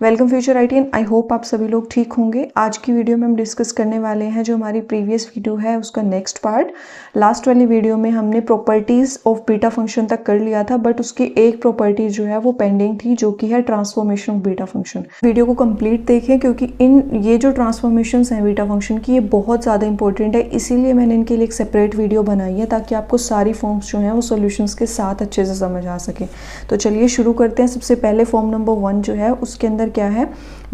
Welcome future IT and I hope आप सभी लोग ठीक होंगे। आज की वीडियो में हम डिस्कस करने वाले हैं जो हमारी प्रीवियस वीडियो है उसका नेक्स्ट पार्ट। लास्ट वाली वीडियो में हमने प्रॉपर्टीज ऑफ बीटा फंक्शन तक कर लिया था, बट उसकी एक प्रॉपर्टी जो है वो पेंडिंग थी, जो कि है transformation of beta function. Video को कंप्लीट देखें क्योंकि ये जो ट्रांसफॉर्मेशन हैं बीटा फंक्शन की, ये बहुत ज़्यादा इंपॉर्टेंट है, इसीलिए मैंने इनके लिए एक सेपरेट वीडियो बनाई है ताकि आपको सारी फॉर्म्स जो हैं वो सोल्यूशंस के साथ अच्छे से समझ आ सके। तो चलिए शुरू करते हैं। सबसे पहले फॉर्म नंबर 1 जो है उसके अंदर क्या है,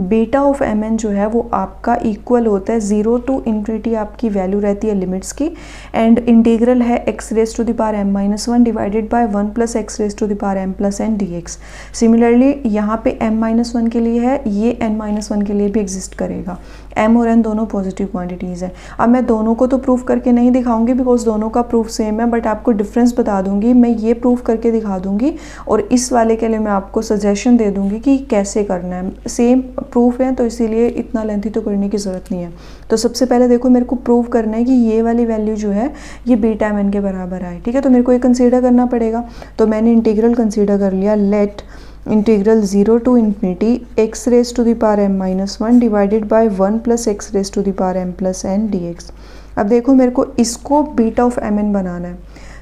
बीटा ऑफ एम एन जो है वो आपका इक्वल होता है 0 टू इन्फिनिटी, आपकी वैल्यू रहती है लिमिट्स की, एंड इंटीग्रल है x raise to the power m-1 divided by 1 plus x raise to the power m+n dx। Similarly यहाँ पे m-1 के लिए है, ये n-1 के लिए भी एग्जिस्ट करेगा। m और n दोनों पॉजिटिव क्वांटिटीज़ हैं। अब मैं दोनों को तो प्रूफ करके नहीं दिखाऊंगी बिकॉज दोनों का प्रूफ सेम है, बट आपको डिफरेंस बता दूंगी। मैं ये प्रूफ करके दिखा दूंगी और इस वाले के लिए मैं आपको सजेशन दे दूंगी कि कैसे करना है। सेम प्रूफ है तो इसीलिए इतना लेंथी तो करने की ज़रूरत नहीं है। तो सबसे पहले देखो, मेरे को प्रूव करना है कि ये वाली वैल्यू जो है ये बीटा एम एन के बराबर आए, ठीक है। तो मेरे को ये कंसीडर करना पड़ेगा। तो मैंने इंटीग्रल कंसीडर कर लिया, let integral 0 to infinity x raise to the power m-1 divided by 1 plus x raise to the power m+n dx। अब देखो, मेरे को इसको बीटा ऑफ एम एन बनाना है।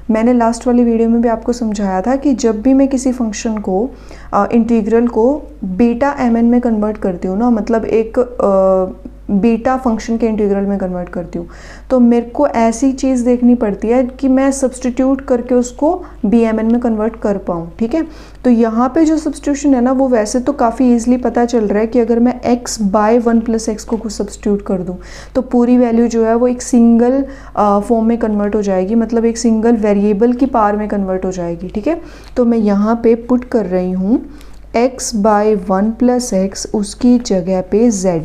मैंने लास्ट वाली वीडियो में भी आपको समझाया था कि जब भी मैं किसी फंक्शन को इंटीग्रल को बीटा एम एन में कन्वर्ट करती हूँ ना, मतलब एक बीटा फंक्शन के इंटीग्रल में कन्वर्ट करती हूँ, तो मेरे को ऐसी चीज़ देखनी पड़ती है कि मैं सब्सटीट्यूट करके उसको बी एम एन में कन्वर्ट कर पाऊँ, ठीक है। तो यहाँ पे जो सब्सटीट्यूशन है ना, वो वैसे तो काफ़ी ईजिली पता चल रहा है कि अगर मैं x बाय 1 प्लस एक्स को कुछ सब्सटीट्यूट कर दूँ तो पूरी वैल्यू जो है वो एक सिंगल फॉर्म में कन्वर्ट हो जाएगी, मतलब एक सिंगल वेरिएबल की पावर में कन्वर्ट हो जाएगी, ठीक है। तो मैं यहाँ पे पुट कर रही हूँ x बाय 1 प्लस एक्स, उसकी जगह पे z,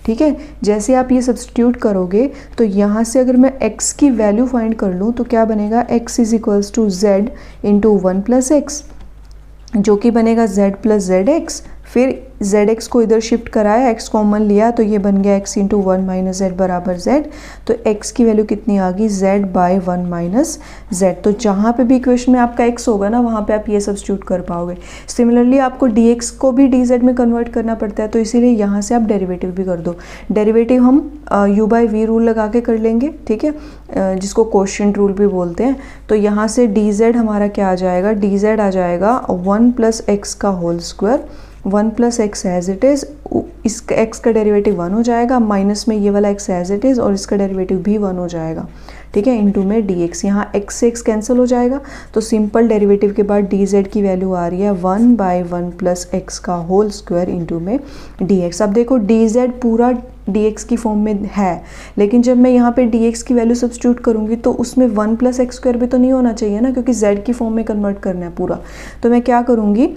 ठीक है। जैसे आप ये सब्सटीट्यूट करोगे तो यहाँ से अगर मैं x की वैल्यू फाइंड कर लूँ तो क्या बनेगा, x is equals to z into 1 plus x, जो कि बनेगा z प्लस जेड एक्स। फिर zx को इधर शिफ्ट कराया, x कॉमन लिया तो ये बन गया x इंटू 1 माइनस जेड बराबर z। तो x की वैल्यू कितनी आ गई, z बाय 1 माइनस जेड। तो जहाँ पे भी इक्वेशन में आपका x होगा ना, वहाँ पे आप ये सब्स्टिट्यूट कर पाओगे। सिमिलरली आपको dx को भी dz में कन्वर्ट करना पड़ता है, तो इसीलिए यहाँ से आप डेरिवेटिव भी कर दो। डेरिवेटिव हम u बाई वी रूल लगा के कर लेंगे, ठीक है, जिसको कोशेंट रूल भी बोलते हैं। तो यहाँ से dz हमारा क्या आ जाएगा, dz आ जाएगा 1 प्लस एक्स का whole square, 1 plus x as it is, इसका x का डेरिवेटिव 1 हो जाएगा, माइनस में ये वाला x एज इट इज़ और इसका डेरिवेटिव भी 1 हो जाएगा, ठीक है, इनटू में dx। यहाँ x से x कैंसिल हो जाएगा, तो सिंपल डेरिवेटिव के बाद dz की वैल्यू आ रही है 1 बाय 1 प्लस एक्स का होल स्क्वायर इंटू में dx। अब देखो dz पूरा dx की फॉर्म में है, लेकिन जब मैं यहाँ पे dx की वैल्यू सब्स्टिट्यूट करूँगी तो उसमें 1 प्लस एक्स स्क्वायर भी तो नहीं होना चाहिए ना, क्योंकि z की फॉर्म में कन्वर्ट करना है पूरा। तो मैं क्या करूँगी,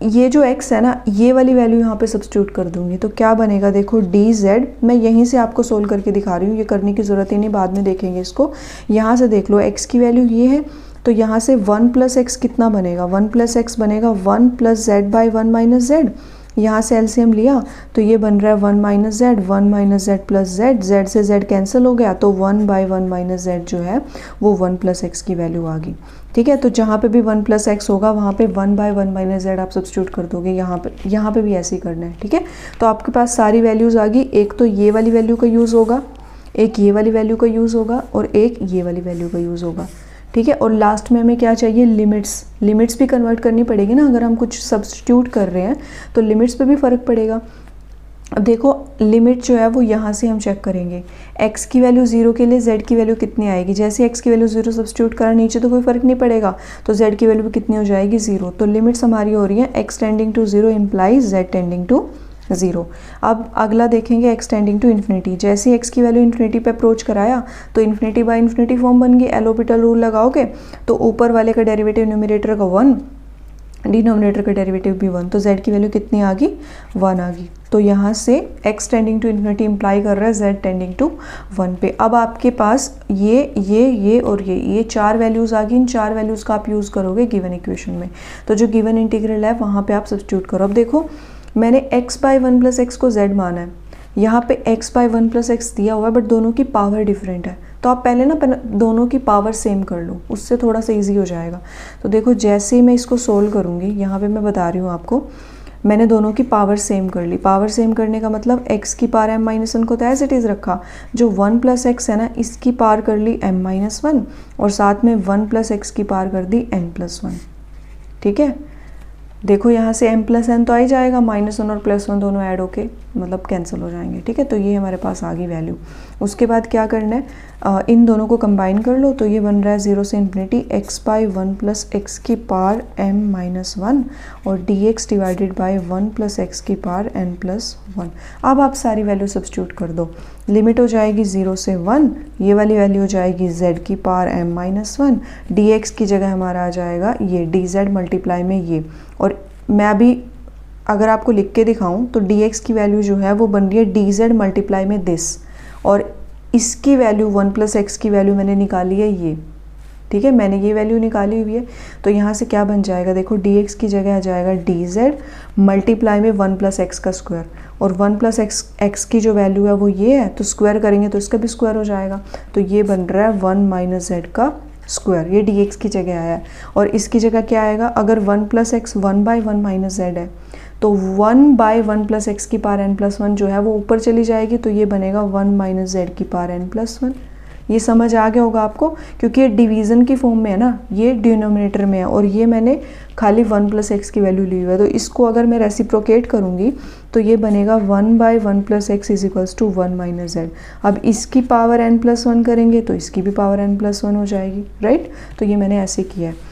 ये जो x है ना, ये वाली वैल्यू यहाँ पे सब्स्टिट्यूट कर दूंगी। तो क्या बनेगा, देखो dz, मैं यहीं से आपको सोल्व करके दिखा रही हूँ, ये करने की ज़रूरत ही नहीं, बाद में देखेंगे इसको। यहाँ से देख लो, x की वैल्यू ये है, तो यहाँ से 1 प्लस एक्स कितना बनेगा, 1 प्लस एक्स बनेगा 1 plus Z by 1 minus Z. यहाँ से एलसीएम लिया तो ये बन रहा है 1 minus Z, 1 minus Z plus Z, Z से जेड कैंसिल हो गया, तो 1 बाई 1 माइनस जेड जो है वो 1 प्लस एक्स की वैल्यू आ गई, ठीक है। तो जहाँ पे भी 1 प्लस एक्स होगा वहाँ पे 1 बाई 1 माइनस जेड आप सब्स्टिट्यूट कर दोगे, यहाँ पे भी ऐसे ही करना है, ठीक है। तो आपके पास सारी वैल्यूज़ आ गई। एक तो ये वाली वैल्यू का यूज़ होगा, एक ये वाली वैल्यू का यूज़ होगा और एक ये वाली वैल्यू का यूज़ होगा, ठीक है। और लास्ट में हमें क्या चाहिए, लिमिट्स भी कन्वर्ट करनी पड़ेगी ना, अगर हम कुछ सब्स्टिट्यूट कर रहे हैं तो लिमिट्स पे भी फ़र्क पड़ेगा। अब देखो, लिमिट जो है वो यहाँ से हम चेक करेंगे, x की वैल्यू 0 के लिए z की वैल्यू कितनी आएगी। जैसे x की वैल्यू 0 सब्स्टिट्यूट करा, नीचे तो कोई फ़र्क नहीं पड़ेगा, तो z की वैल्यू भी कितनी हो जाएगी, 0। तो लिमिट्स हमारी हो रही है x tending to 0 implies z tending to 0। अब अगला देखेंगे x टेंडिंग टू इन्फिनिटी। जैसे ही x की वैल्यू इन्फिनिटी पे अप्रोच कराया तो इन्फिनिटी बाय इन्फिनिटी फॉर्म बन गई। एलोपिटल रूल लगाओगे तो ऊपर वाले का डेरिवेटिव न्यूमरेटर का 1, डिनोमिनेटर का डेरिवेटिव भी 1, तो z की वैल्यू कितनी आ गई, 1 आ गई। तो यहाँ से x tending to infinity imply कर रहा है z टेंडिंग टू 1 पे। अब आपके पास ये और ये 4 वैल्यूज़ आ गई। इन 4 वैल्यूज़ का आप यूज़ करोगे गिवन इक्वेशन में। तो जो गिवन इंटीग्रल है वहाँ पे आप सब्स्टिट्यूट करो। अब देखो, मैंने x बाई 1 प्लस एक्स को z माना है, यहाँ पे x बाई 1 प्लस एक्स दिया हुआ है, बट दोनों की पावर डिफरेंट है, तो आप पहले ना दोनों की पावर सेम कर लो, उससे थोड़ा सा ईजी हो जाएगा। तो देखो जैसे ही मैं इसको सोल्व करूँगी, यहाँ पे मैं बता रही हूँ आपको, मैंने दोनों की पावर सेम कर ली। पावर सेम करने का मतलब x की पावर m-1 को तो एज इट इज़ रखा, जो 1 + x है ना इसकी पावर कर ली m-1 और साथ में 1 + x की पावर कर दी n+1। ठीक है, देखो यहाँ से m+n तो आ ही जाएगा, -1 और +1 दोनों ऐड होके मतलब कैंसिल हो जाएंगे। ठीक है, तो ये हमारे पास आ गई वैल्यू। उसके बाद क्या करना है, इन दोनों को कंबाइन कर लो, तो ये बन रहा है 0 से इन्फिनिटी x/1 + x की पावर m-1 और dx डिवाइडेड बाय 1 + x की पावर n+1। अब आप सारी वैल्यू सब्स्टिट्यूट कर दो, लिमिट हो जाएगी 0 से 1, ये वाली वैल्यू हो जाएगी z की पावर m-1, dx की जगह हमारा आ जाएगा ये dz मल्टीप्लाई में ये। और मैं अभी अगर आपको लिख के दिखाऊं तो dx की वैल्यू जो है वो बन रही है dz मल्टीप्लाई में दिस, और इसकी वैल्यू 1 + x की वैल्यू मैंने निकाली है ये। ठीक है, मैंने ये वैल्यू निकाली हुई है, तो यहाँ से क्या बन जाएगा, देखो dx की जगह आ जाएगा dz मल्टीप्लाई में 1 + x का स्क्वायर, और 1 + x की जो वैल्यू है वो ये है, तो स्क्वायर करेंगे तो इसका भी स्क्वायर हो जाएगा, तो ये बन रहा है 1 - z का स्क्वायर। ये dx की जगह आया है, और इसकी जगह क्या आएगा, अगर 1 + x 1/1 - z है तो 1/1 + x की पावर n+1 जो है वो ऊपर चली जाएगी, तो ये बनेगा 1 - z की पावर n+1। ये समझ आ गया होगा आपको, क्योंकि ये डिवीज़न की फॉर्म में है ना, ये डिनोमिनेटर में है और ये मैंने खाली 1 + x की वैल्यू ली हुई है, तो इसको अगर मैं रेसिप्रोकेट करूँगी तो ये बनेगा 1/1 + x = 1 - z। अब इसकी पावर n+1 करेंगे तो इसकी भी पावर n+1 हो जाएगी, राइट। तो ये मैंने ऐसे किया है।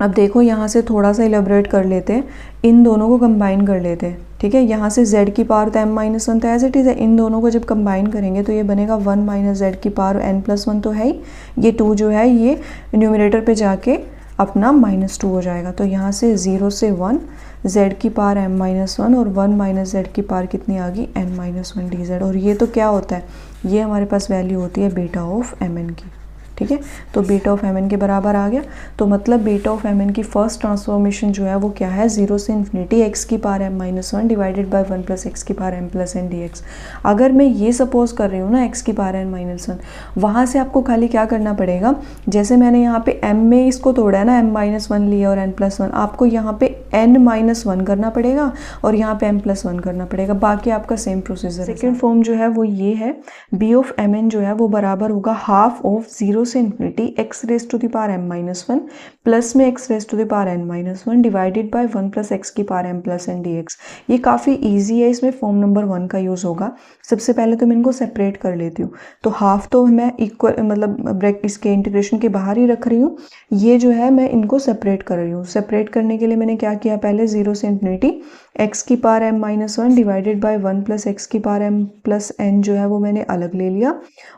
अब देखो यहाँ से थोड़ा सा इलेबोरेट कर लेते हैं, इन दोनों को कंबाइन कर लेते हैं। ठीक है, यहाँ से z की पावर तो m-1 तो एज इट इज़ है, इन दोनों को जब कंबाइन करेंगे तो ये बनेगा 1 - z की पावर n+1 तो है ही, ये 2 जो है ये न्यूमरेटर पे जाके अपना -2 हो जाएगा। तो यहाँ से 0 से 1 z की पावर m-1 और 1 - z की पावर कितनी आ गई n-1 dz। और ये तो क्या होता है, ये हमारे पास वैल्यू होती है बीटा ऑफ mn की। ठीक है, तो बीटा ऑफ mn के बराबर आ गया, तो मतलब बीटा ऑफ mn की फर्स्ट ट्रांसफॉर्मेशन जो है वो क्या है, 0 से इन्फिनिटी x की power m-1 divided by 1 + x की पावर m+n dx। अगर मैं ये सपोज कर रही हूँ ना x की पावर n-1, वहाँ से आपको खाली क्या करना पड़ेगा, जैसे मैंने यहाँ पे m में इसको तोड़ा है ना, m-1 लिया और n+1, आपको यहाँ पे n-1 करना पड़ेगा और यहाँ पे m+1 करना पड़ेगा, बाकी आपका सेम प्रोसीजर। सेकेंड फॉर्म जो है वो ये है, b ऑफ mn जो है वो बराबर होगा हाफ ऑफ 0 से इन्फिनिटी x⁻m -1 प्लस में x⁻n-1 डिवाइडेड बाय 1 + x की पावर m+n dx। ये काफ़ी इजी है, इसमें फॉर्म नंबर 1 का यूज़ होगा। सबसे पहले तो मैं इनको सेपरेट कर लेती हूँ, तो हाफ तो मैं इक्वल मतलब ब्रैकेट इसके इंटीग्रेशन के बाहर ही रख रही हूँ, ये जो है मैं इनको सेपरेट कर रही हूँ। सेपरेट करने के लिए मैंने क्या किया, पहले 0 से इन्फिनिटी x की power m-1 divided by 1 + x की पावर m+n जो है वो मैंने अलग ले लिया,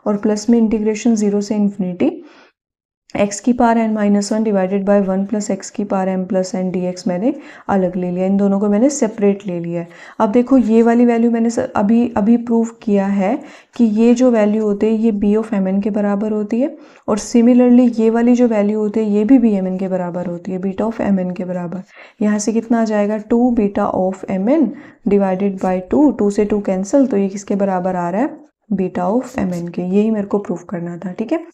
और प्लस में इंटीग्रेशन 0 से इन्फिनिटी x की power n-1 divided by 1 + x की पावर m+n dx मैंने अलग ले लिया। इन दोनों को मैंने सेपरेट ले लिया है। अब देखो ये वाली वैल्यू मैंने अभी प्रूव किया है कि ये जो वैल्यू होती है ये b ऑफ mn के बराबर होती है, और सिमिलरली ये वाली जो वैल्यू होती है ये भी bmn के बराबर होती है, बीटा ऑफ mn के बराबर। यहाँ से कितना आ जाएगा, 2 beta of mn divided by 2 से 2 कैंसिल, तो ये किसके बराबर आ रहा है, बीटा ऑफ mn के। यही मेरे को प्रूव करना था। ठीक है,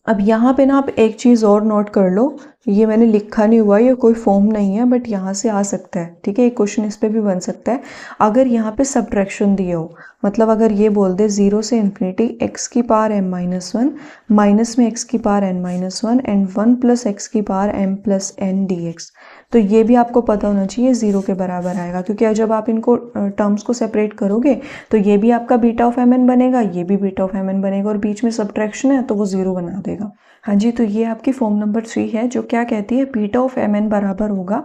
अब यहाँ पे ना आप एक चीज़ और नोट कर लो, ये मैंने लिखा नहीं हुआ, ये कोई फॉर्म नहीं है, बट यहाँ से आ सकता है। ठीक है, एक क्वेश्चन इस पे भी बन सकता है, अगर यहाँ पे सब्ट्रैक्शन दिए हो, मतलब अगर ये बोल दे 0 से इन्फिनिटी x की पावर m-1 माइनस में x की पावर n-1 एंड 1 + x की पावर m+n dx, तो ये भी आपको पता होना चाहिए 0 के बराबर आएगा, क्योंकि जब आप इनको टर्म्स को सेपरेट करोगे तो ये भी आपका बीटा ऑफ mn बनेगा, ये भी बीटा ऑफ mn बनेगा, और बीच में सब्ट्रैक्शन है तो वो 0 बना देगा। हाँ जी, तो ये आपकी फॉर्म नंबर 3 है, जो क्या कहती है, बीटा ऑफ mn बराबर होगा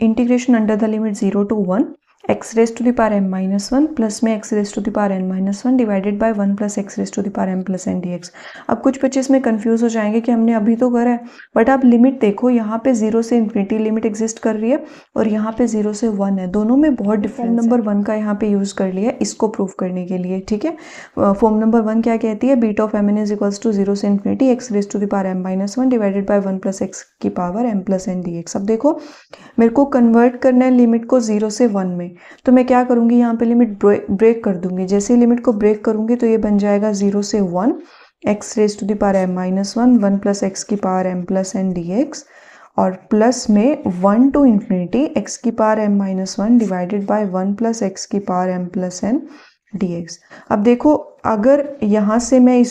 integration under the limit 0 to 1 x⁻m -1 plus में x⁻n -1 divided by 1 + x⁻m+n dx। अब कुछ बच्चे इसमें कंफ्यूज हो जाएंगे कि हमने अभी तो करा है, बट आप लिमिट देखो, यहाँ पे 0 से इन्फिनिटी लिमिट एग्जिस्ट कर रही है और यहाँ पे 0 से 1 है, दोनों में बहुत डिफरेंस। नंबर 1 का यहाँ पे यूज़ कर लिया इसको प्रूव करने के लिए। ठीक है, फॉर्म नंबर 1 क्या कहती है, बीटा ऑफ mn = 0 से infinity x⁻m -1 divided by 1 + x की पावर m+n dx। अब देखो मेरे को कन्वर्ट करना है लिमिट को 0 से 1 में, तो मैं क्या करूँगी, यहाँ पे लिमिट ब्रेक कर दूंगी। जैसे ही लिमिट को ब्रेक करूँगी तो ये बन जाएगा 0 से 1 x raise to the power m minus 1 plus x की power m plus n dx, और प्लस में 1 टू इन्फिनिटी x की power m minus 1 divided by 1 plus x की power m plus n dx। अब देखो, अगर यहाँ से मैं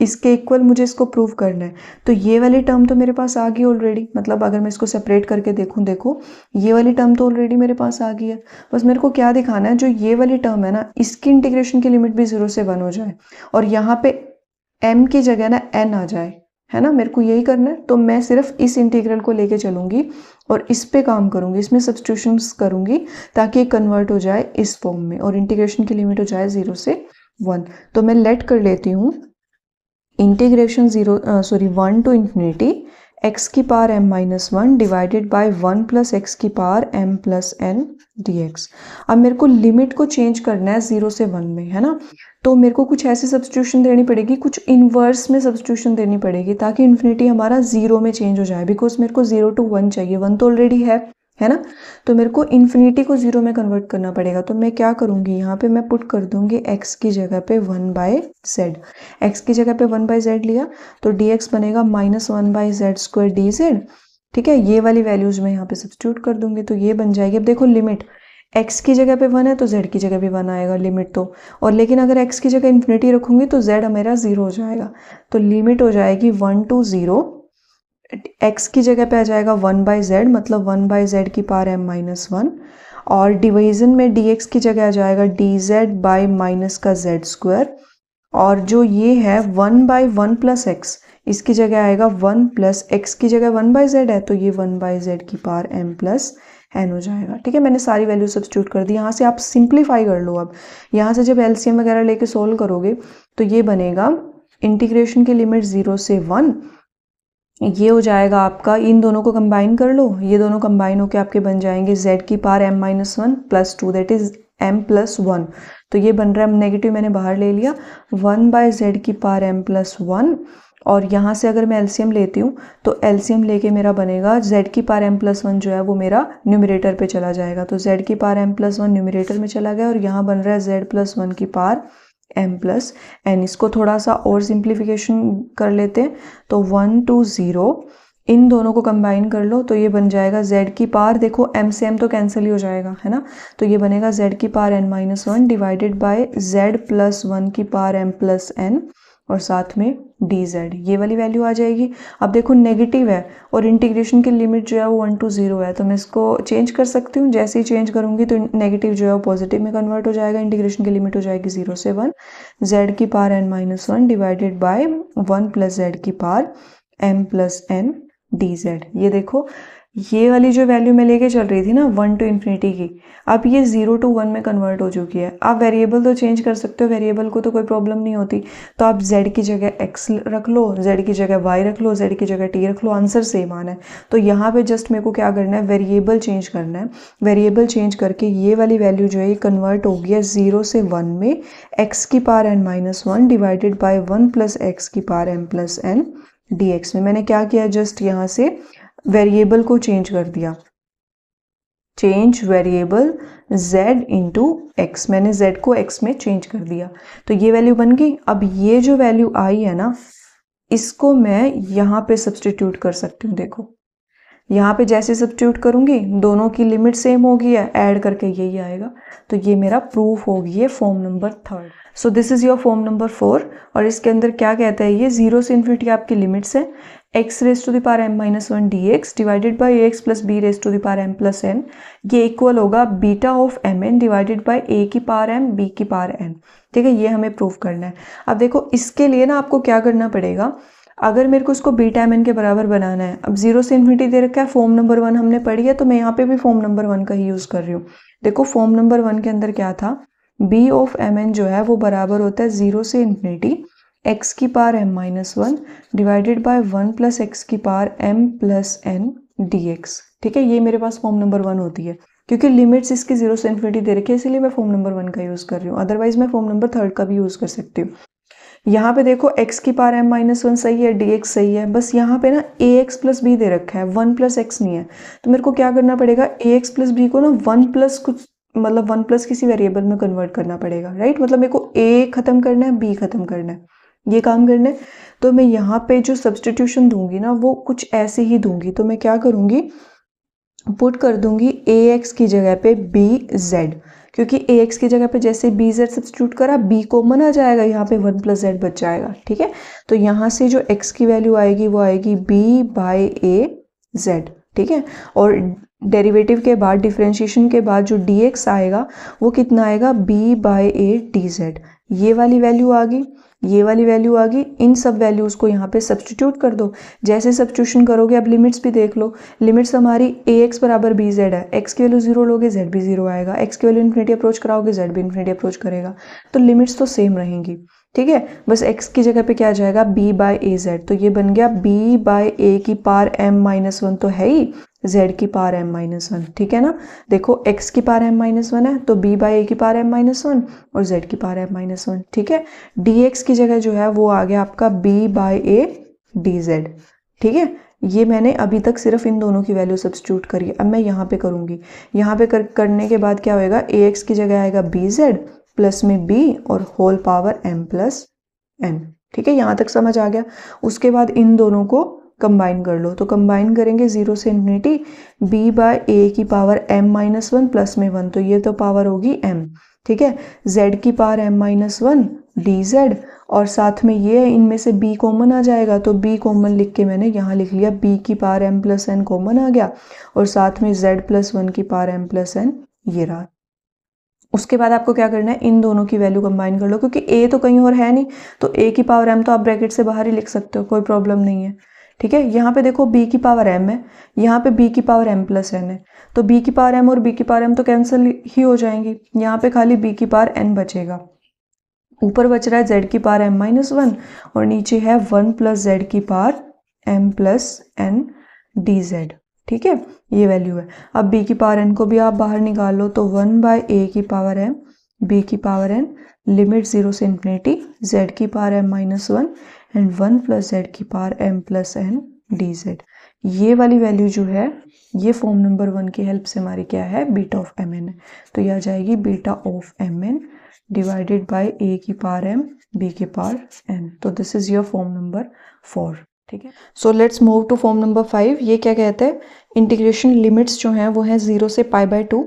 इसके इक्वल मुझे इसको प्रूव करना है, तो ये वाली टर्म तो मेरे पास आ गई ऑलरेडी। मतलब अगर मैं इसको सेपरेट करके देखूं, देखो ये वाली टर्म तो ऑलरेडी मेरे पास आ गई है। बस मेरे को क्या दिखाना है, जो ये वाली टर्म है ना, इसकी इंटीग्रेशन की लिमिट भी 0 से 1 हो जाए और यहाँ पे m की जगह ना n आ जाए, है ना। मेरे को यही करना है। तो मैं सिर्फ इस इंटीग्रल को लेके चलूंगी और इस पे काम करूंगी, इसमें सब्स्टिट्यूशंस करूंगी ताकि ये कन्वर्ट हो जाए इस फॉर्म में और इंटीग्रेशन की लिमिट हो जाए 0 से 1। तो मैं लेट कर लेती हूँ इंटीग्रेशन 1 टू इन्फिनिटी x की power m minus 1 divided by 1 plus x की power m plus n dx। अब मेरे को लिमिट को चेंज करना है 0 से 1 में, है ना। तो मेरे को कुछ ऐसी सब्स्टिट्यूशन देनी पड़ेगी, कुछ इनवर्स में सब्स्टिट्यूशन देनी पड़ेगी ताकि इन्फिनिटी हमारा 0 में चेंज हो जाए। बिकॉज मेरे को 0 टू 1 चाहिए, 1 तो ऑलरेडी है ना। तो मेरे को इन्फिनिटी को 0 में कन्वर्ट करना पड़ेगा। तो मैं क्या करूँगी, यहाँ पे मैं पुट कर दूंगी x की जगह पे 1 बाय जेड। एक्स की जगह पे 1 बाय जेड लिया तो dx बनेगा minus 1 by z square d z. ठीक है, ये वाली वैल्यूज मैं यहाँ पे सब्स्टिट्यूट कर दूंगी तो ये बन जाएगी। अब देखो लिमिट x की जगह पे 1 है तो z की जगह भी 1 आएगा लिमिट तो, और लेकिन अगर x की जगह इन्फिनिटी रखूंगी तो z मेरा 0 हो जाएगा। तो लिमिट हो जाएगी 1 टू 0, x की जगह पे आ जाएगा 1 बाय जेड, मतलब 1 बाय जेड की पावर m माइनस 1, और डिवीजन में dx की जगह आ जाएगा dz बाय माइनस का z स्क्वायर, और जो ये है 1 बाय 1 प्लस एक्स, इसकी जगह आएगा 1 प्लस एक्स की जगह 1 बाय जेड है तो ये 1 बाय जेड की पावर m प्लस n हो जाएगा। ठीक है, मैंने सारी वैल्यू सब्स्टिट्यूट कर दी। यहाँ से आप सिंप्लीफाई कर लो। अब यहाँ से जब एलसीएम वगैरह लेके सोल्व करोगे तो ये बनेगा इंटीग्रेशन की लिमिट 0 से 1, ये हो जाएगा आपका, इन दोनों को कंबाइन कर लो, ये दोनों कंबाइन होकर आपके बन जाएंगे z की power m minus 1 plus 2 that is m plus 1। तो ये बन रहा है, नेगेटिव मैंने बाहर ले लिया, 1 बाय जेड की पावर m प्लस 1, और यहाँ से अगर मैं एलसीएम लेती हूँ तो एलसीएम लेके मेरा बनेगा z की पावर m प्लस 1 जो है वो मेरा न्यूमरेटर पे चला जाएगा। तो z की पावर m प्लस 1 न्यूमरेटर में चला गया और यहाँ बन रहा है z प्लस 1 की पावर m प्लस n। इसको थोड़ा सा और सिंप्लीफिकेशन कर लेते हैं तो 1 टू 0, इन दोनों को कंबाइन कर लो तो ये बन जाएगा z की पावर, देखो m से m तो कैंसिल ही हो जाएगा, है ना। तो ये बनेगा z की power n minus 1 divided bye z plus 1 की पावर m प्लस n और साथ में dz, ये वाली वैल्यू आ जाएगी। अब देखो नेगेटिव है और इंटीग्रेशन की लिमिट जो है वो 1 टू 0 है, तो मैं इसको चेंज कर सकती हूँ। जैसे ही चेंज करूँगी तो नेगेटिव जो है वो पॉजिटिव में कन्वर्ट हो जाएगा। इंटीग्रेशन की लिमिट हो जाएगी 0 से 1, z की power n minus 1 divided by 1 plus z की power m plus n dz। ये देखो ये वाली जो वैल्यू मैं लेके चल रही थी ना 1 टू इन्फिनिटी की, अब ये 0 टू 1 में कन्वर्ट हो चुकी है। आप वेरिएबल तो चेंज कर सकते हो, वेरिएबल को तो कोई प्रॉब्लम नहीं होती। तो आप z की जगह x रख लो, z की जगह y रख लो, z की जगह t रख लो, आंसर सेम आना है। तो यहाँ पे जस्ट मेरे को क्या करना है, वेरिएबल चेंज करना है। वेरिएबल चेंज करके ये वाली वैल्यू जो है ये कन्वर्ट हो गया 0 से 1 में x की power n minus 1 divided by 1 plus x की power m plus n dx में। मैंने क्या किया, जस्ट यहाँ से वेरिएबल को चेंज कर दिया, change variable z into x, मैंने z को x में चेंज कर दिया तो ये वैल्यू बन गई। अब ये जो वैल्यू आई है ना, इसको मैं यहाँ पे सब्स्टिट्यूट कर सकती हूँ। देखो यहाँ पे जैसे सब्स्टिट्यूट करूंगी दोनों की लिमिट सेम होगी है, ऐड करके यही आएगा। तो ये मेरा प्रूफ हो गई है form number 3। So this is your form number 4, और इसके अंदर क्या कहता है, ये 0 से इन्फिनिटी आपकी लिमिट्स है, x raise to the power m minus 1 dx divided by ax plus b raise to the power m plus n, ये इक्वल होगा beta of mn divided by a की पावर m b की power n। ठीक है, ये हमें proof करना है। अब देखो इसके लिए ना आपको क्या करना पड़ेगा, अगर मेरे को इसको बीटा mn के बराबर बनाना है, अब 0 से इन्फिनिटी दे रखा है, फॉर्म नंबर 1 हमने पढ़ी है तो मैं यहाँ पे भी फॉर्म नंबर 1 का ही यूज कर रही हूँ। देखो फॉर्म नंबर 1 के अंदर क्या था, b ऑफ mn जो है वो बराबर होता है 0 से इन्फिनिटी x की power m minus 1 divided by 1 plus x की power m plus n dx। ठीक है, ये मेरे पास फॉर्म नंबर 1 होती है, क्योंकि लिमिट्स इसकी 0 से इन्फिनिटी दे रखी है इसलिए मैं फॉर्म नंबर 1 का यूज कर रही हूँ। अदरवाइज मैं फॉर्म नंबर 3 का भी यूज कर सकती हूँ। यहाँ पे देखो x की पावर m माइनस 1 सही है, dx सही है, बस यहाँ पे ना ax प्लस b दे रखा है, 1 प्लस एक्स नहीं है। तो मेरे को क्या करना पड़ेगा, ax प्लस b को ना 1 प्लस कुछ मतलब 1 प्लस किसी वेरिएबल में कन्वर्ट करना पड़ेगा, राइट। मतलब मेरे को ए ख़त्म करना है, बी ख़त्म करना है, ये काम करना है। तो मैं यहाँ पे जो सब्सटीट्यूशन दूंगी ना वो कुछ ऐसे ही दूंगी। तो मैं क्या करूँगी, पुट कर दूंगी ए एक्स की जगह पे बी जेड, क्योंकि ए एक्स की जगह पे जैसे बी जेड सब्सटीट्यूट करा, बी कॉमन आ जाएगा, यहाँ पे 1 प्लस जेड बच जाएगा, ठीक है। तो यहाँ से जो एक्स की वैल्यू आएगी वो आएगी बी बाई ए जेड, ठीक है। और डेरिवेटिव के बाद, डिफरेंशिएशन के बाद जो डी एक्स आएगा वो कितना आएगा, b by a d z. ये वाली वैल्यू आ गई, ये वाली वैल्यू आ गई। इन सब वैल्यूज़ को यहाँ पे सब्सटीट्यूट कर दो। जैसे सब्सटीट्यूशन करोगे, अब लिमिट्स भी देख लो। लिमिट्स हमारी ए एक्स बराबर बी जेड है, एक्स की वैल्यू 0 लोगे जेड भी 0 आएगा, एक्स की वैल्यू इन्फिनिटी अप्रोच कराओगे जेड भी इन्फिनिटी अप्रोच करेगा। तो लिमिट्स तो सेम रहेंगी, ठीक है। बस x की जगह पे क्या आ जाएगा, b बाई ए जेड। तो ये बन गया b बाई ए की पावर m-1 तो है ही, z की पावर m-1, ठीक है ना। देखो x की पावर m-1 है तो b बाई ए की पावर m-1 और z की पावर m-1, ठीक है। dx की जगह जो है वो आ गया आपका b by a d z, ठीक है। ये मैंने अभी तक सिर्फ इन दोनों की वैल्यू सब्सटीट्यूट करी है। अब मैं यहाँ पे करूँगी, यहाँ पे करने के बाद क्या होएगा, ए एक्स की जगह आएगा बी जेड प्लस में b और whole power m plus n, ठीक है। यहाँ तक समझ आ गया। उसके बाद इन दोनों को कंबाइन कर लो। तो कंबाइन करेंगे 0 से इन्फिनिटी, b बाय a की पावर m-1 प्लस में 1, तो ये तो पावर होगी m, ठीक है। z की पावर m-1 dz, और साथ में ये इनमें से b कॉमन आ जाएगा, तो b कॉमन लिख के मैंने यहाँ लिख लिया, b की power m plus n common आ गया, और साथ में z प्लस 1 की पावर m प्लस n ये रहा। उसके बाद आपको क्या करना है, इन दोनों की वैल्यू कंबाइन कर लो, क्योंकि a तो कहीं और है नहीं, तो a की पावर m तो आप ब्रैकेट से बाहर ही लिख सकते हो, कोई प्रॉब्लम नहीं है, ठीक है। यहाँ पे देखो b की पावर m है, यहाँ पे b की पावर m प्लस n है, तो b की पावर m और b की पावर m तो कैंसिल ही हो जाएंगी, यहाँ पे खाली b की पावर n बचेगा। ऊपर बच रहा है z की पावर m-1 और नीचे है 1 प्लस z की power m plus n dz, ठीक है। ये वैल्यू है। अब b की पावर n को भी आप बाहर निकाल लो, तो 1 बाय a की पावर m b की पावर n लिमिट 0 से इन्फिनिटी z की power m-1 and 1 plus z की power m plus n dz। ये वाली वैल्यू जो है ये फॉर्म नंबर 1 की हेल्प से हमारी क्या है, बीटा ऑफ mn है। तो यह आ जाएगी beta of mn divided by a की पावर m b की पावर n। तो this is your form number 4, ठीक है। So let's move to form number 5। ये क्या कहते हैं, इंटीग्रेशन लिमिट्स जो हैं वो है 0 से π/2,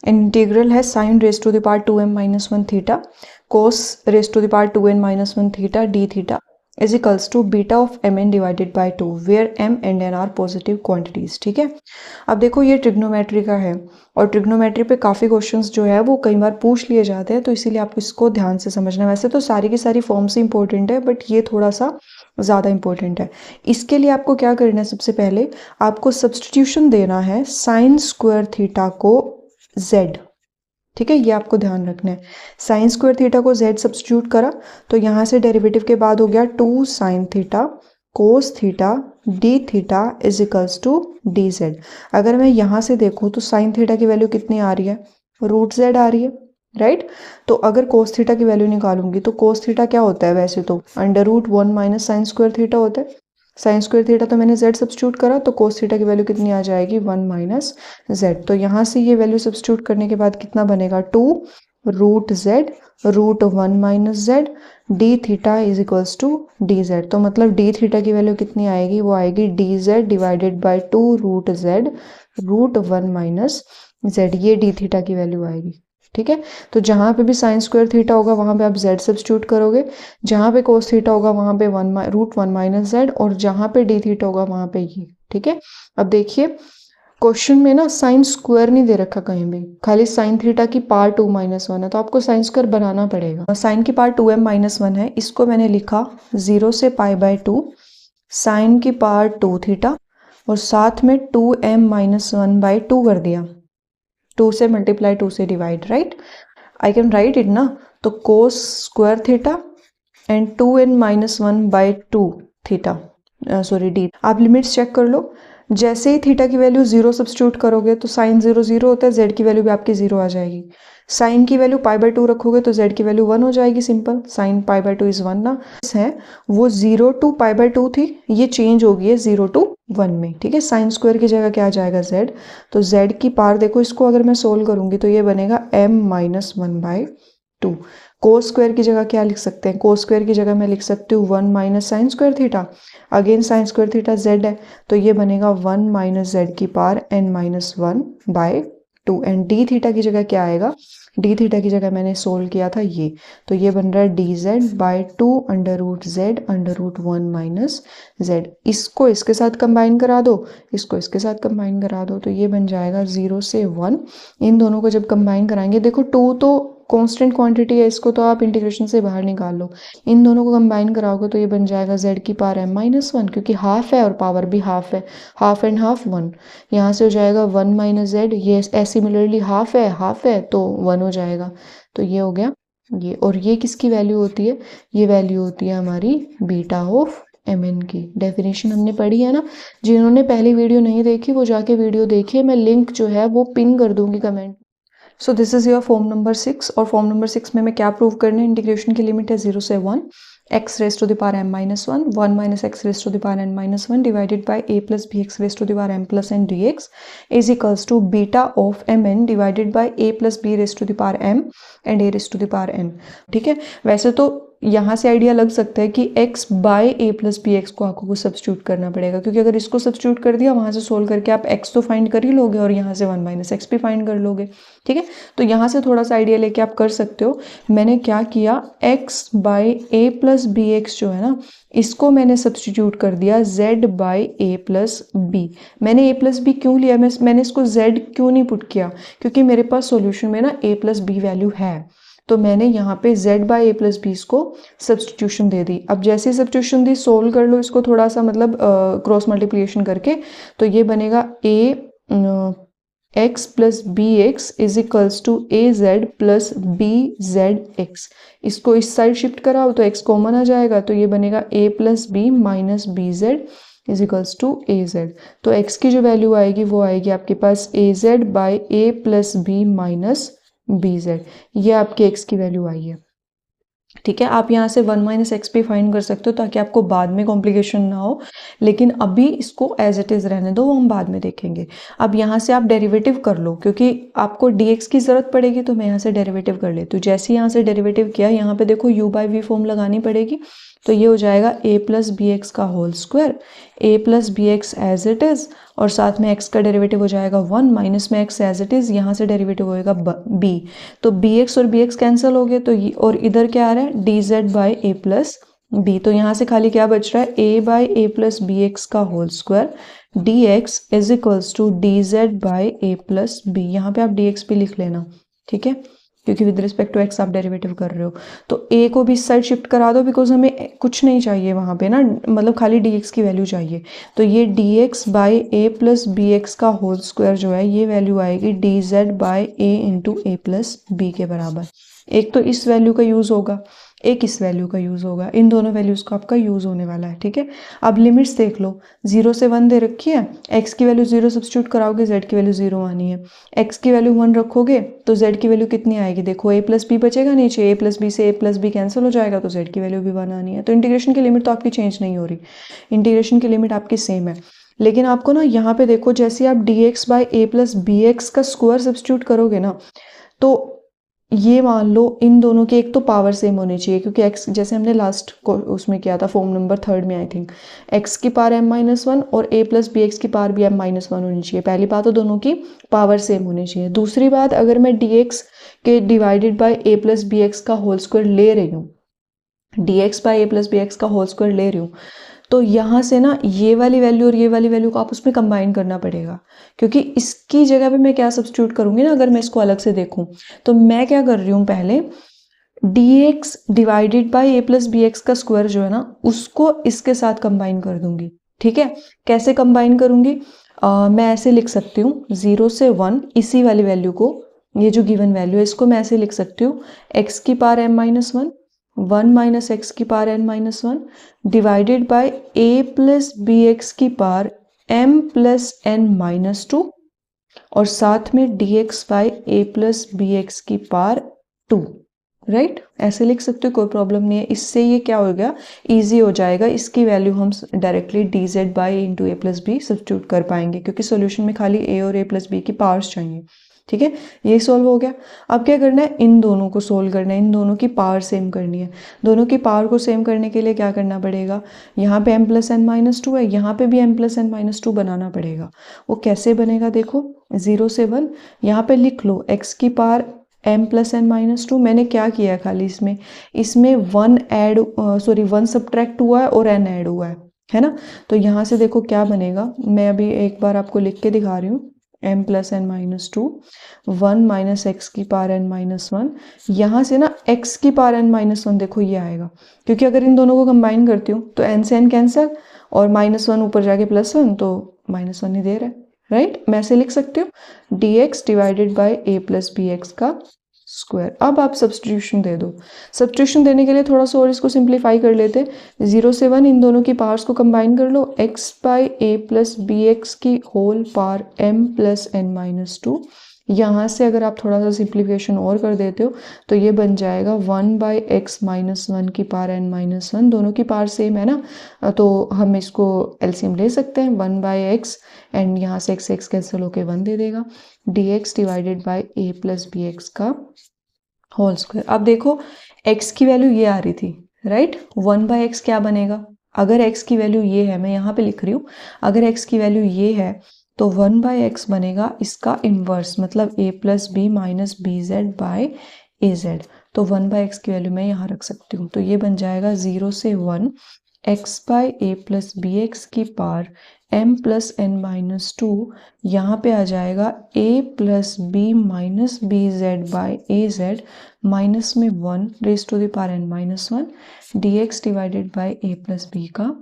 इंटीग्रल है sine raise to the power 2m-1 theta cos raise to the power 2n-1 theta d theta is equals to beta of mn divided by 2 where m and n are positive quantities, ठीक है। अब देखो ये trigonometry का है, और trigonometry पे काफ़ी क्वेश्चंस जो है वो कई बार पूछ लिए जाते हैं, तो इसीलिए आपको इसको ध्यान से समझना है। वैसे तो सारी की सारी फॉर्म्स इंपॉर्टेंट है, बट ये थोड़ा सा ज़्यादा इंपॉर्टेंट है। इसके लिए आपको क्या करना है, सबसे पहले आपको सब्सटीट्यूशन देना है साइन स्क्वायर थीटा को z, ठीक है। ये आपको ध्यान रखना है। साइन स्क्वायर थीटा को z सब्सटीट्यूट करा, तो यहाँ से डेरिवेटिव के बाद हो गया 2 sine theta cos theta d theta is equals to d z. अगर मैं यहाँ से देखूँ तो साइन थीटा की वैल्यू कितनी आ रही है, रूट जेड आ रही है, राइट। तो अगर कोस थीटा की वैल्यू निकालूंगी तो कोस थीटा क्या होता है, वैसे तो √1 माइनस साइन स्क्वायर थीटा होता है। साइन स्क्वायर थीटा तो मैंने z सब्सटीट्यूट करा, तो कोस थीटा की वैल्यू कितनी आ जाएगी, 1 माइनस जेड। तो यहाँ से ये वैल्यू सब्सटीट्यूट करने के बाद कितना बनेगा, 2√z √1 minus z d theta is equals to d z. तो मतलब डी थीटा की वैल्यू कितनी आएगी, वो आएगी D Z divided by 2√z √1 minus Z, ये डी थीटा की वैल्यू आएगी, ठीक है। तो जहाँ पे भी साइन स्क्वायर थीटा होगा वहाँ पे आप z सब्सटीट्यूट करोगे, जहाँ पे कोस थीटा होगा वहाँ पे √1 माइनस जेड, और जहाँ पे डी थीटा होगा वहाँ पे ये, ठीक है। अब देखिए क्वेश्चन में ना साइन स्क्वायर नहीं दे रखा कहीं भी, खाली साइन थीटा की पावर 2-1 है, तो आपको साइन स्क्वायर बनाना पड़ेगा। साइन की पावर 2m-1 है, इसको मैंने लिखा 0 से π/2 साइन की पावर 2 थीटा, और साथ में 2m-1/2 कर दिया, 2 से मल्टीप्लाई 2 से divide, right. I can write it ना, तो cos square theta and 2n-1/2 theta, sorry D. आप लिमिट्स चेक कर लो, जैसे ही थीटा की वैल्यू 0 सब्सटीट्यूट करोगे तो साइन 0 0 होता है, z की वैल्यू भी आपकी 0 आ जाएगी। साइन की वैल्यू π/2 रखोगे तो z की वैल्यू 1 हो जाएगी, सिंपल, साइन π/2 इज 1 ना है। वो 0 to π/2 थी, ये चेंज हो गई है 0 to 1 में, ठीक है। साइन स्क्वायर की जगह क्या आ जाएगा z, तो z की पावर देखो, इसको अगर मैं सोल्व करूंगी तो ये बनेगा m माइनस 1/2। कोस स्क्वायर की जगह क्या लिख सकते हैं, कोस स्क्वायर की जगह मैं लिख सकती हूँ 1 minus sine square theta, again sine square theta z है, तो ये बनेगा 1 माइनस z की power n minus 1/2। And D theta की जगह क्या आएगा, डी थीटा की जगह मैंने सोल्व किया था ये, तो ये बन रहा है dz/2 √z/1 माइनस z। इसको इसके साथ कंबाइन करा दो, इसको इसके साथ कंबाइन करा दो, तो ये बन जाएगा 0 से 1। इन दोनों को जब कंबाइन कराएंगे, देखो 2 तो कांस्टेंट क्वांटिटी है, इसको तो आप इंटीग्रेशन से बाहर निकाल लो, इन दोनों को कंबाइन कराओगे तो ये बन जाएगा z की पावर m माइनस 1, क्योंकि हाफ है और पावर भी हाफ है, हाफ एंड हाफ 1, यहाँ से हो जाएगा 1 माइनस z, ये सिमिलरली हाफ है तो 1 हो जाएगा, तो ये हो गया ये। और ये किसकी वैल्यू होती है, ये वैल्यू होती है हमारी बीटा ऑफ mn की। डेफिनेशन हमने पढ़ी है ना, जिन्होंने पहली वीडियो नहीं देखी वो जाके वीडियो देखिए, मैं लिंक जो है वो पिन कर दूंगी comment. So this is your form number 6, और फॉर्म नंबर 6 में मैं क्या प्रूव करना है, इंटीग्रेशन की लिमिट है 0 से 1, x raise to the power m minus 1, 1 minus x raise to the power n minus 1 divided by a plus b x raise to the power m plus n dx is equals to beta of mn divided by a plus b raise to the power m and a raise to the power n। ठीक है, वैसे तो यहाँ से idea लग सकता है कि x by a plus b x को आपको सब्स्टिट्यूट करना पड़ेगा, क्योंकि अगर इसको सब्स्टिट्यूट कर दिया वहाँ से सोल्व करके आप x तो फाइंड कर ही लोगे और यहाँ से 1 माइनस एक्स भी फाइंड कर लोगे। ठीक है, तो यहाँ से थोड़ा सा आइडिया लेके आप कर सकते हो। मैंने क्या किया, x by a plus b x जो है ना, इसको मैंने सब्स्टिट्यूट कर दिया z by a plus b. मैंने a प्लस बी क्यों लिया, मैंने इसको z क्यों नहीं पुट किया, क्योंकि मेरे पास सॉल्यूशन में ना a प्लस बी वैल्यू है, तो मैंने यहाँ पे z by a plus b को सब्सटीट्यूशन दे दी। अब जैसे सब्सटीट्यूशन दी, सोल्व कर लो इसको थोड़ा सा, मतलब क्रॉस मल्टीप्लिकेशन करके, तो ये बनेगा a x plus b x is equals to a z plus b z x. इसको इस साइड शिफ्ट कराओ तो x कॉमन आ जाएगा, तो ये बनेगा a plus b minus b z is equals to a z. तो x की जो वैल्यू आएगी वो आएगी आपके पास a z by a plus b minus b z, ये आपके x की वैल्यू आई है। ठीक है, आप यहाँ से 1 माइनस एक्स भी फाइंड कर सकते हो ताकि आपको बाद में कॉम्प्लिकेशन ना हो, लेकिन अभी इसको एज इट इज़ रहने दो, वो हम बाद में देखेंगे। अब यहाँ से आप डेरिवेटिव कर लो, क्योंकि आपको dx की ज़रूरत पड़ेगी, तो मैं यहाँ से डेरिवेटिव कर लेती हूँ। जैसे यहाँ से डेरिवेटिव किया, यहाँ पे देखो u बाई वी फॉर्म लगानी पड़ेगी, तो ये हो जाएगा a प्लस बी एक्स का whole square, a plus b x as it is, और साथ में x का डेरिवेटिव हो जाएगा 1, माइनस में x एज इट इज़, यहाँ से डेरिवेटिव होएगा b, तो bx और bx कैंसिल हो गए, तो ये, और इधर क्या आ रहा है dz by a plus b, तो यहाँ से खाली क्या बच रहा है, a by a plus b x का whole square dx is equals to dz by a plus b. यहाँ पे आप dx भी लिख लेना, ठीक है, क्योंकि विद रिस्पेक्ट टू x आप डेरिवेटिव कर रहे हो। तो a को भी इस साइड शिफ्ट करा दो, बिकॉज हमें कुछ नहीं चाहिए वहाँ पे ना, मतलब खाली dx की वैल्यू चाहिए, तो ये dx by a plus b x का होल स्क्वायर जो है, ये वैल्यू आएगी dz by a into a plus b के बराबर। एक तो इस वैल्यू का यूज़ होगा, एक इस वैल्यू का यूज़ होगा, इन दोनों वैल्यूज़ का आपका यूज़ होने वाला है। ठीक है, अब लिमिट्स देख लो, 0 से 1 दे रखी है, x की वैल्यू 0 सब्स्टिट्यूट कराओगे, z की वैल्यू 0 आनी है, x की वैल्यू 1 रखोगे तो z की वैल्यू कितनी आएगी, देखो a प्लस बी बचेगा नीचे, a प्लस बी से a प्लस बी कैंसिल हो जाएगा, तो z की वैल्यू भी 1 आनी है। तो इंटीग्रेशन की लिमिट तो आपकी चेंज नहीं हो रही, इंटीग्रेशन की लिमिट आपकी सेम है, लेकिन आपको ना यहाँ पे देखो, जैसे आप dx by a plus b x का स्क्वायर सब्स्टिट्यूट करोगे ना, तो ये मान लो इन दोनों की एक तो पावर सेम होनी चाहिए, क्योंकि x जैसे हमने लास्ट को उसमें किया था फॉर्म नंबर 3 में आई थिंक, x की पावर m माइनस 1 और a प्लस बी एक्स की पावर भी m माइनस 1 होनी चाहिए। पहली बात तो दोनों की पावर सेम होनी चाहिए। दूसरी बात, अगर मैं dx के divided by a plus b x का होल स्क्वायर ले रही हूँ, dx by a plus b x का होल स्क्वायर ले रही हूँ, तो यहाँ से ना ये वाली वैल्यू और ये वाली वैल्यू को आप उसमें कंबाइन करना पड़ेगा, क्योंकि इसकी जगह पे मैं क्या सब्स्टिट्यूट करूँगी ना, अगर मैं इसको अलग से देखूँ, तो मैं क्या कर रही हूँ, पहले dx divided by a plus b x का स्क्वायर जो है ना, उसको इसके साथ कंबाइन कर दूंगी। ठीक है, कैसे कंबाइन करूँगी, मैं ऐसे लिख सकती हूँ 0 से 1, इसी वाली वैल्यू को, ये जो गिवन वैल्यू है इसको मैं ऐसे लिख सकती हूँ, x की power m minus 1, 1 minus x की power n minus 1 divided by a plus b x की power m plus n minus 2, और साथ में dx by a plus b x की पावर 2। राइट, ऐसे लिख सकते हो, कोई प्रॉब्लम नहीं है। इससे ये क्या हो गया, ईजी हो जाएगा, इसकी वैल्यू हम directly d z by into a plus b substitute कर पाएंगे, क्योंकि सोल्यूशन में खाली ए और ए प्लस बी की पावर्स चाहिए। ठीक है, ये सॉल्व हो गया। अब क्या करना है, इन दोनों को सोल्व करना है, इन दोनों की पावर सेम करनी है। दोनों की पावर को सेम करने के लिए क्या करना पड़ेगा, यहाँ पे m plus n minus two है, यहाँ पे भी m plus n minus two बनाना पड़ेगा। वो कैसे बनेगा, देखो 0 से 1, यहाँ पे लिख लो x की power m plus n minus two. मैंने क्या किया, खाली इसमें 1 ऐड सॉरी 1 सब्ट्रैक्ट हुआ है और n ऐड हुआ है ना। तो यहाँ से देखो क्या बनेगा, मैं अभी एक बार आपको लिख के दिखा रही हूँ। m plus n minus two, 1 minus x की पावर n माइनस वन। यहाँ से ना x की पावर n माइनस वन देखो ये आएगा, क्योंकि अगर इन दोनों को कंबाइन करती हूँ तो n से n कैंसिल और -1 ऊपर जाके +1, तो -1 ही दे रहा है। राइट, मैं ऐसे लिख सकती हूँ dx divided by a plus b x का स्क्वायर। अब आप सब्स्टिट्यूशन दे दो। सब्स्टिट्यूशन देने के लिए थोड़ा सा और इसको सिंप्लीफाई कर लेते, 0 से 1 इन दोनों की पावर्स को कंबाइन कर लो, x by a plus b x की whole power m plus n minus two. यहाँ से अगर आप थोड़ा सा सिंप्लीफिकेशन और कर देते हो तो ये बन जाएगा 1 बाई एक्स माइनस वन की पावर n माइनस वन। दोनों की पावर सेम है ना, तो हम इसको एलसीएम ले सकते हैं, 1 बाई एक्स एंड यहाँ से x कैंसिल होके 1 दे देगा, dx divided by a plus b x का होल स्क्वायर। अब देखो x की वैल्यू ये आ रही थी, राइट, 1 बाई एक्स क्या बनेगा, अगर x की वैल्यू ये है, मैं यहाँ पे लिख रही हूँ, अगर x की वैल्यू ये है तो 1 बाई एक्स बनेगा इसका इन्वर्स, मतलब a plus b minus b z by a z. तो 1 बाई एक्स की वैल्यू मैं यहाँ रख सकती हूँ, तो ये बन जाएगा 0 से 1 x by a plus b x की power m plus n minus two. यहाँ पे आ जाएगा a plus b minus b z by a z, minus में 1 raise to the power n minus one, dx divided by a plus b का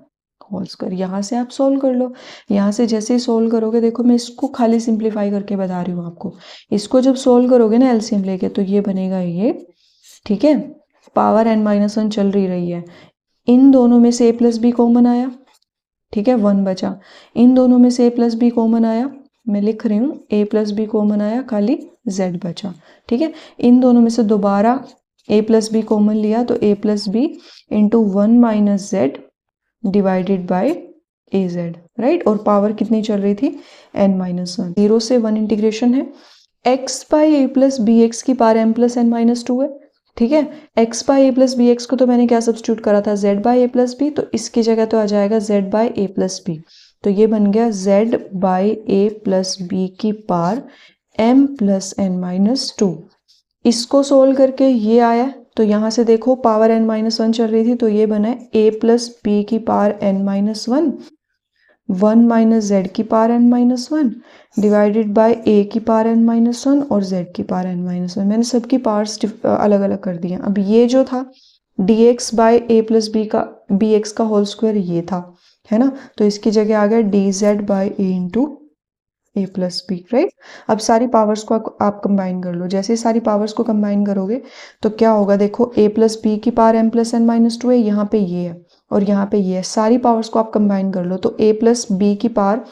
whole square. यहाँ से आप solve कर लो। यहाँ से जैसे ही सोल्व करोगे, देखो मैं इसको खाली सिंप्लीफाई करके बता रही हूँ आपको, इसको जब सोल्व करोगे ना एलसीएम लेके, तो ये बनेगा ये, ठीक है, पावर n माइनस वन चल रही है, इन दोनों में से a प्लस बी कॉमन आया, ठीक है, 1 बचा, इन दोनों में से a प्लस बी कॉमन आया, मैं लिख रही हूँ a प्लस बी कॉमन आया, खाली z बचा, ठीक है। इन दोनों में से दोबारा a प्लस बी कॉमन लिया, तो a plus b into 1 minus z divided by a z, right, और पावर कितनी चल रही थी, n माइनस वन। 0 से 1 इंटीग्रेशन है, x by a plus b x की power m plus n minus two है, ठीक है। x by a plus b x को तो मैंने क्या सब्स्टिट्यूट करा था, z by a plus b, तो इसकी जगह तो आ जाएगा z by a plus b, तो ये बन गया z by a plus B की power m plus n minus two. इसको सोल्व करके ये आया, तो यहाँ से देखो पावर n माइनस वन चल रही थी, तो ये बना है a प्लस बी की power n minus one, 1 minus z की power n minus one divided by a की पावर n माइनस वन और z की पावर n माइनस वन। मैंने सबकी पावर्स अलग अलग कर दिए। अब ये जो था dx by a plus b का bx का होल स्क्वायर ये था, है ना, तो इसकी जगह आ गया dz by a into a plus b, right. अब सारी पावर्स को आप कंबाइन कर लो। जैसे सारी पावर्स को कंबाइन करोगे तो क्या होगा, देखो a प्लस बी की power m plus n minus two है, यहाँ पे ये है और यहाँ पे ये है, सारी पावर्स को आप कंबाइन कर लो तो a प्लस बी की power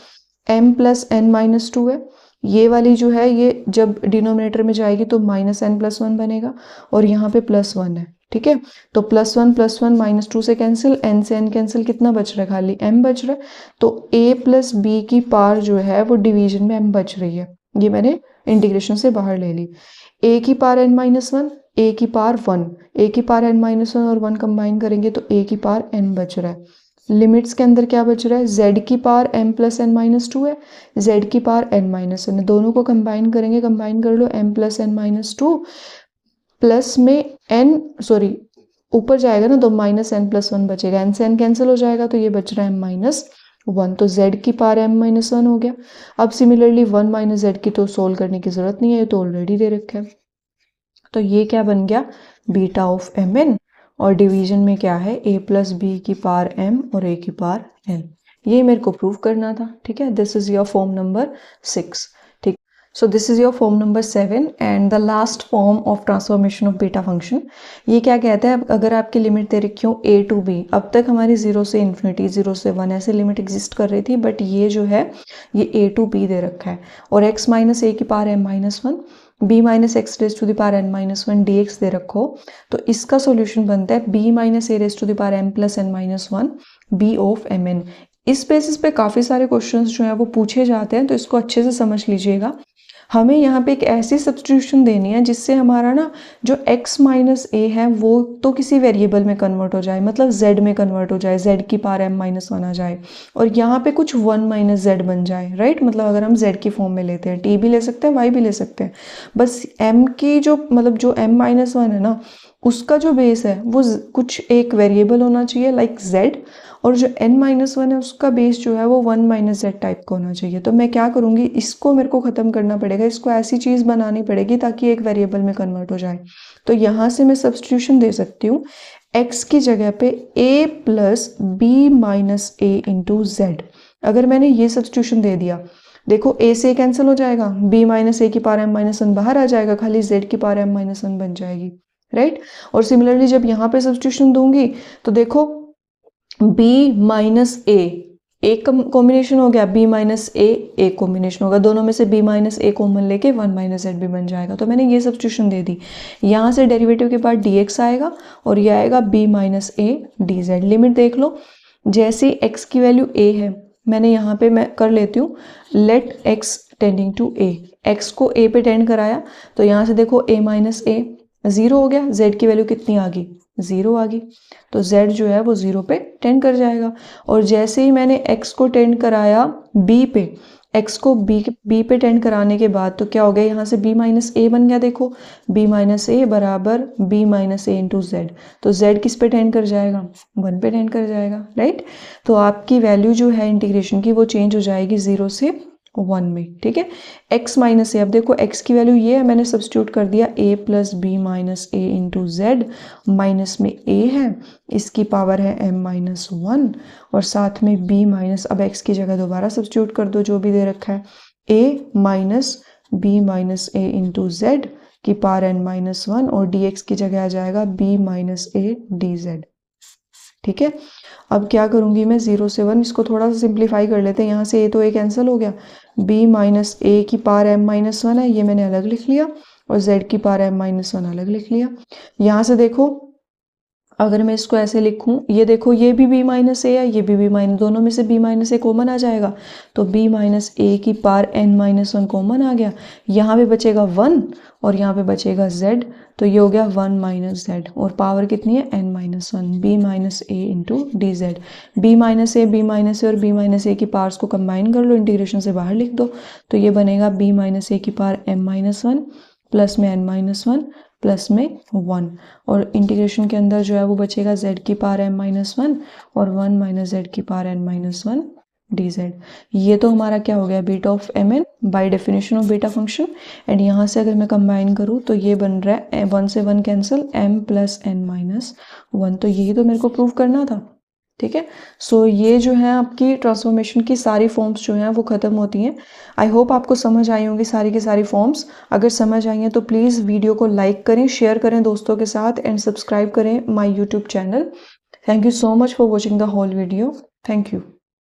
m plus n minus two है, ये वाली जो है ये जब डिनोमिनेटर में जाएगी तो माइनस एन प्लस वन बनेगा और यहाँ पे प्लस वन है, ठीक है। तो प्लस वन माइनस टू से कैंसिल, एन से एन कैंसिल, कितना बच रहा है, खाली m बच रहा है। तो a प्लस बी की पावर जो है वो डिवीजन में m बच रही है, ये मैंने इंटीग्रेशन से बाहर ले ली। a की power n minus one, a की पावर वन, a की पावर n माइनस वन और वन कंबाइन करेंगे तो a की पावर n बच रहा है। लिमिट्स के अंदर क्या बच रहा है, z की power m plus n minus two है, z की पावर n माइनस वन है, दोनों को कंबाइन करेंगे, कंबाइन कर लो m plus n minus two plus में n सॉरी ऊपर जाएगा ना तो माइनस एन प्लस वन बचेगा, एन से एन कैंसिल हो जाएगा तो ये बच रहा है m माइनस वन, तो z की पावर m माइनस वन हो गया। अब सिमिलरली 1 माइनस जेड की तो सोल्व करने की जरूरत नहीं है, ये तो ऑलरेडी दे रखा है। तो ये क्या बन गया, बीटा ऑफ mn, और डिवीजन में क्या है a प्लस बी की पावर m और a की पावर n, ये मेरे को प्रूव करना था, ठीक है। This is your form number 6, ठीक। So this is your form number 7 and the last form of transformation of beta function. ये क्या कहता है, अगर आपकी लिमिट दे रखी हो a टू b, अब तक हमारी 0 से इन्फिनिटी, 0 से 1 ऐसे लिमिट एग्जिस्ट कर रही थी, बट ये जो है ये a टू b दे रखा है और x माइनस ए की power m minus one, b minus x raise to the power n minus one d x दे रखो, तो इसका सॉल्यूशन बनता है b minus a raise to the power m plus n minus one b of mn। इस basis पे काफ़ी सारे क्वेश्चंस जो हैं वो पूछे जाते हैं, तो इसको अच्छे से समझ लीजिएगा। हमें यहाँ पे एक ऐसी सब्स्टिट्यूशन देनी है जिससे हमारा ना जो x माइनस ए है वो तो किसी वेरिएबल में कन्वर्ट हो जाए, मतलब z में कन्वर्ट हो जाए, z की पावर m माइनस वन आ जाए और यहाँ पे कुछ 1 माइनस z बन जाए, राइट। मतलब अगर हम z की फॉर्म में लेते हैं, t भी ले सकते हैं, y भी ले सकते हैं, बस m की जो मतलब जो m माइनस वन है ना उसका जो बेस है वो कुछ एक वेरिएबल होना चाहिए लाइक z, और जो n माइनस वन है उसका बेस जो है वो 1 माइनस जेड टाइप का होना चाहिए। तो मैं क्या करूँगी, इसको मेरे को ख़त्म करना पड़ेगा, इसको ऐसी चीज़ बनानी पड़ेगी ताकि एक वेरिएबल में कन्वर्ट हो जाए। तो यहाँ से मैं सब्स्टिट्यूशन दे सकती हूँ x की जगह पे a plus b minus a into z. अगर मैंने ये सब्स्टिट्यूशन दे दिया, देखो a से कैंसिल हो जाएगा, b माइनस ए की पावर m माइनस वन बाहर आ जाएगा, खाली z की पावर m माइनस वन बन जाएगी, राइट। और सिमिलरली जब यहाँ पे सब्स्टिट्यूशन दूंगी तो देखो b माइनस ए एक कॉम्बिनेशन हो गया, b माइनस ए एक कॉम्बिनेशन होगा, दोनों में से b माइनस ए कॉमन लेके 1 माइनस जेड भी बन जाएगा। तो मैंने ये सब्स्टिट्यूशन दे दी, यहाँ से डेरिवेटिव के बाद dx आएगा और ये आएगा b minus a d Z. Limit देख लो, जैसे x की वैल्यू a है, मैंने यहाँ पे मैं कर लेती हूँ let x tending to a, x को a पे टेंड कराया तो यहाँ से देखो a माइनस ए 0 हो गया, z की वैल्यू कितनी आ गई, 0 आ गई, तो z जो है वो 0 पे टेंड कर जाएगा। और जैसे ही मैंने x को टेंड कराया b पे, x को b पे टेंड कराने के बाद तो क्या हो गया, यहाँ से b माइनस ए बन गया, देखो b माइनस ए बराबर b minus a into Z. तो z किस पे टेंड कर जाएगा, 1 पे टेंड कर जाएगा, राइट। तो आपकी वैल्यू जो है इंटीग्रेशन की वो चेंज हो जाएगी 0 से 1 में, ठीक है। x माइनस ए, अब देखो x की वैल्यू ये है, मैंने सब्स्टिट्यूट कर दिया a plus b minus a into z, minus में a है, इसकी पावर है m माइनस वन और साथ में b माइनस, अब x की जगह दोबारा सब्स्टिट्यूट कर दो जो भी दे रखा है, a minus b minus a into z की पावर n माइनस वन और dx की जगह आ जाएगा b minus a d z, ठीक है। अब क्या करूंगी मैं, 0 से 1, इसको थोड़ा सा सिंप्लीफाई कर लेते हैं, यहाँ से a तो a कैंसिल हो गया, b माइनस ए की पावर m माइनस वन है, ये मैंने अलग लिख लिया, और z की पावर m माइनस वन अलग लिख लिया। यहाँ से देखो अगर मैं इसको ऐसे लिखूं, ये देखो ये भी b माइनस ए है, ये भी b माइनस, दोनों में से b माइनस ए कॉमन आ जाएगा, तो b माइनस ए की power n minus one common आ गया, यहाँ पे बचेगा 1 और यहाँ पे बचेगा z, तो ये हो गया 1 माइनस जेड और पावर कितनी है n minus one, b minus a into d z. b minus a और b माइनस ए की पावर्स को कंबाइन कर लो, इंटीग्रेशन से बाहर लिख दो, तो ये बनेगा b माइनस ए की power m minus one plus में n माइनस वन प्लस में 1, और इंटीग्रेशन के अंदर जो है वो बचेगा z की पावर m माइनस वन और 1 माइनस जेड की power n minus one d z. ये तो हमारा क्या हो गया, beta of M n by definition of beta function. And यहाँ से अगर मैं कंबाइन करूँ तो ये बन रहा है 1 से 1 cancel, m plus n minus one, तो यही तो मेरे को प्रूव करना था, ठीक है। सो ये जो है आपकी ट्रांसफॉर्मेशन की सारी फॉर्म्स जो हैं वो ख़त्म होती हैं। आई होप आपको समझ आई होंगी सारी की सारी फॉर्म्स। अगर समझ आई हैं तो प्लीज़ वीडियो को लाइक करें, शेयर करें दोस्तों के साथ एंड सब्सक्राइब करें my YouTube channel. Thank you so much for watching the whole video. Thank you.